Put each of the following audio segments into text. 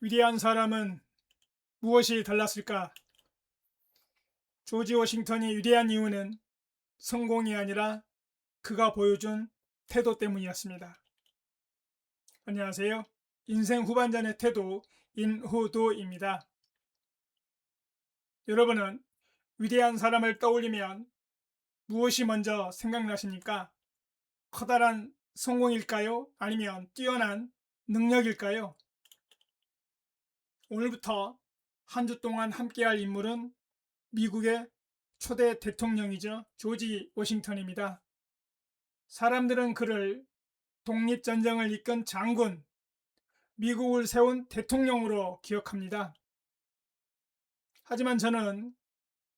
위대한 사람은 무엇이 달랐을까? 조지 워싱턴이 위대한 이유는 성공이 아니라 그가 보여준 태도 때문이었습니다. 안녕하세요. 인생 후반전의 태도 인후도입니다. 여러분은 위대한 사람을 떠올리면 무엇이 먼저 생각나십니까? 커다란 성공일까요? 아니면 뛰어난 능력일까요? 오늘부터 한 주 동안 함께할 인물은 미국의 초대 대통령이죠. 조지 워싱턴입니다. 사람들은 그를 독립전쟁을 이끈 장군, 미국을 세운 대통령으로 기억합니다. 하지만 저는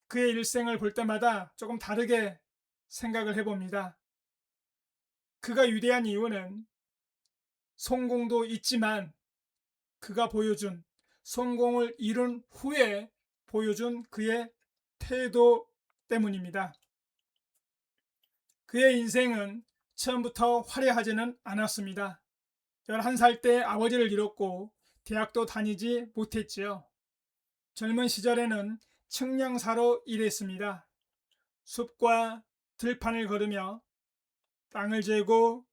그의 일생을 볼 때마다 조금 다르게 생각을 해봅니다. 그가 위대한 이유는 성공도 있지만 그가 보여준 성공을 이룬 후에 보여준 그의 태도 때문입니다. 그의 인생은 처음부터 화려하지는 않았습니다. 11살 때 아버지를 잃었고 대학도 다니지 못했지요. 젊은 시절에는 측량사로 일했습니다. 숲과 들판을 걸으며 땅을 재고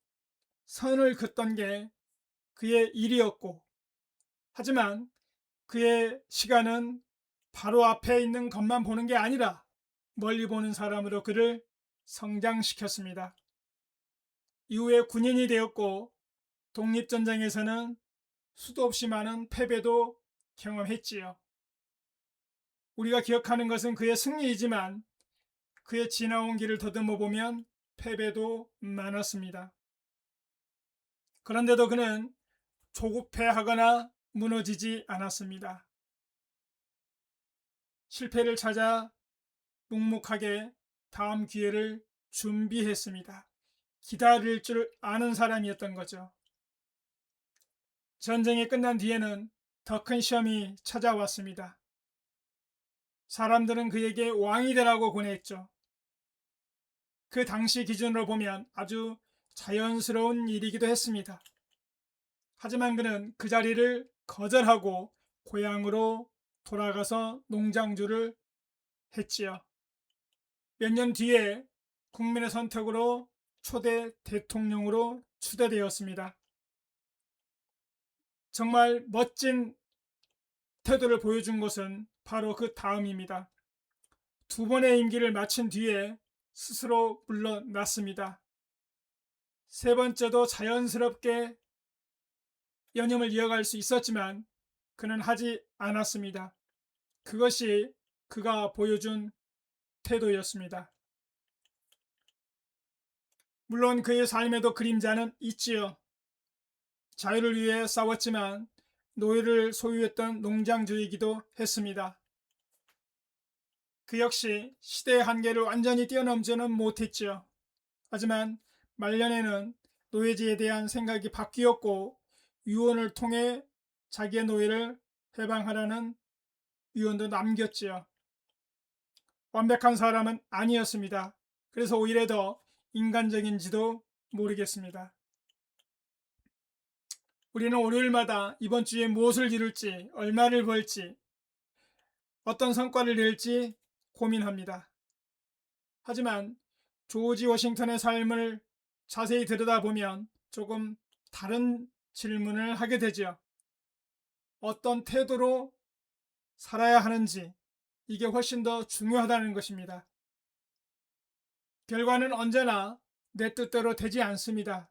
선을 긋던 게 그의 일이었고, 하지만 그의 시간은 바로 앞에 있는 것만 보는 게 아니라 멀리 보는 사람으로 그를 성장시켰습니다. 이후에 군인이 되었고 독립전쟁에서는 수도 없이 많은 패배도 경험했지요. 우리가 기억하는 것은 그의 승리이지만 그의 지나온 길을 더듬어 보면 패배도 많았습니다. 그런데도 그는 조급해하거나 무너지지 않았습니다. 실패를 찾아 묵묵하게 다음 기회를 준비했습니다. 기다릴 줄 아는 사람이었던 거죠. 전쟁이 끝난 뒤에는 더 큰 시험이 찾아왔습니다. 사람들은 그에게 왕이 되라고 권했죠. 그 당시 기준으로 보면 아주 자연스러운 일이기도 했습니다. 하지만 그는 그 자리를 거절하고 고향으로 돌아가서 농장주를 했지요. 몇 년 뒤에 국민의 선택으로 초대 대통령으로 추대되었습니다. 정말 멋진 태도를 보여준 것은 바로 그 다음입니다. 두 번의 임기를 마친 뒤에 스스로 물러났습니다. 세 번째도 자연스럽게 연임을 이어갈 수 있었지만 그는 하지 않았습니다. 그것이 그가 보여준 태도였습니다. 물론 그의 삶에도 그림자는 있지요. 자유를 위해 싸웠지만 노예를 소유했던 농장주이기도 했습니다. 그 역시 시대의 한계를 완전히 뛰어넘지는 못했지요. 하지만 말년에는 노예제에 대한 생각이 바뀌었고 유언을 통해 자기의 노예를 해방하라는 유언도 남겼지요. 완벽한 사람은 아니었습니다. 그래서 오히려 더 인간적인지도 모르겠습니다. 우리는 월요일마다 이번 주에 무엇을 이룰지, 얼마를 벌지, 어떤 성과를 낼지 고민합니다. 하지만 조지 워싱턴의 삶을 자세히 들여다보면 조금 다른 질문을 하게 되죠. 어떤 태도로 살아야 하는지, 이게 훨씬 더 중요하다는 것입니다. 결과는 언제나 내 뜻대로 되지 않습니다.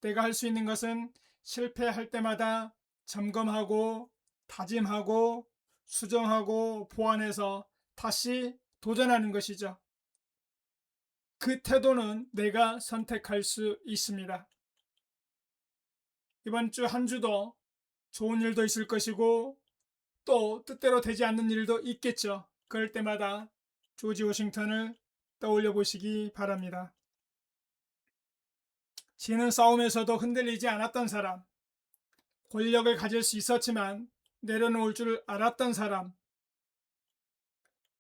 내가 할 수 있는 것은 실패할 때마다 점검하고 다짐하고 수정하고 보완해서 다시 도전하는 것이죠. 그 태도는 내가 선택할 수 있습니다. 이번 주 한 주도 좋은 일도 있을 것이고 또 뜻대로 되지 않는 일도 있겠죠. 그럴 때마다 조지 워싱턴을 떠올려 보시기 바랍니다. 지는 싸움에서도 흔들리지 않았던 사람, 권력을 가질 수 있었지만 내려놓을 줄 알았던 사람,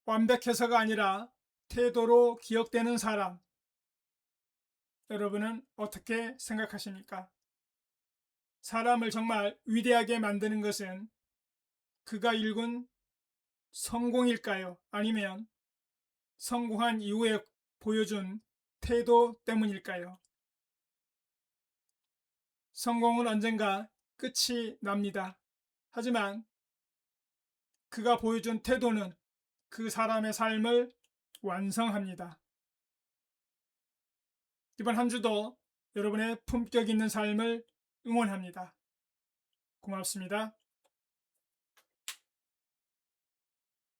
완벽해서가 아니라 태도로 기억되는 사람, 여러분은 어떻게 생각하십니까? 사람을 정말 위대하게 만드는 것은 그가 이룬 성공일까요? 아니면 성공한 이후에 보여준 태도 때문일까요? 성공은 언젠가 끝이 납니다. 하지만 그가 보여준 태도는 그 사람의 삶을 완성합니다. 이번 한 주도 여러분의 품격 있는 삶을 응원합니다. 고맙습니다.